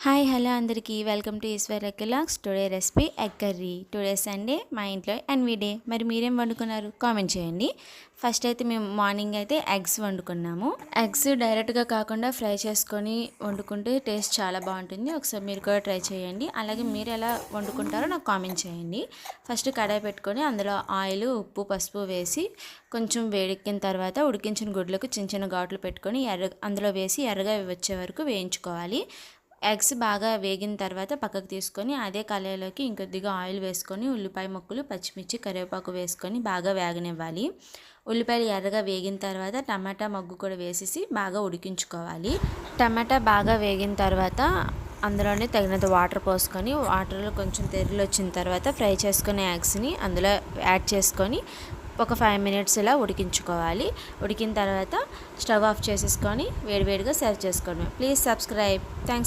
Hi hello అందరికీ welcome to Eshwar logs. Today recipe egg curry. Today Sunday మా ఇంట్లో N V day. మరి మీరేం వండుకున్నారు కామెంట్ చేయండి. ఫస్ట్ అయితే మేము మార్నింగ్ అయితే ఎగ్స్ వండుకున్నాము. ఎగ్స్ డైరెక్ట్గా కాకుండా ఫ్రై చేసుకొని వండుకుంటే టేస్ట్ చాలా బాగుంటుంది. ఒకసారి మీరు కూడా ట్రై చేయండి. అలాగే మీరు ఎలా వండుకుంటారో నాకు కామెంట్ చేయండి. ఫస్ట్ కడాయి పెట్టుకొని అందులో ఆయిల్, ఉప్పు, పసుపు వేసి కొంచెం వేడెక్కిన తర్వాత ఉడికించిన గుడ్లకు చిన్న చిన్న ఘాట్లు పెట్టుకొని అందులో వేసి ఎర్రగా వచ్చే వరకు వేయించుకోవాలి. ఎగ్స్ బాగా వేగిన తర్వాత పక్కకు తీసుకొని అదే కళాయిలోకి ఇంకొద్దిగా ఆయిల్ వేసుకొని ఉల్లిపాయ ముక్కలు, పచ్చిమిర్చి, కరివేపాకు వేసుకొని బాగా వేగనివ్వాలి. ఉల్లిపాయలు ఎర్రగా వేగిన తర్వాత టమాటా మగ్గు కూడా వేసేసి బాగా ఉడికించుకోవాలి. టమాటా బాగా వేగిన తర్వాత అందులోనే తగినంత వాటర్ పోసుకొని వాటర్లో కొంచెం తెరలు వచ్చిన తర్వాత ఫ్రై చేసుకునే ఎగ్స్ని అందులో యాడ్ చేసుకొని ఒక 5 minutes ఇలా ఉడికించుకోవాలి. ఉడికిన తర్వాత స్టవ్ ఆఫ్ చేసేసుకొని వేడివేడిగా సర్వ్ చేసుకోవడమే. Please subscribe. థ్యాంక్స్.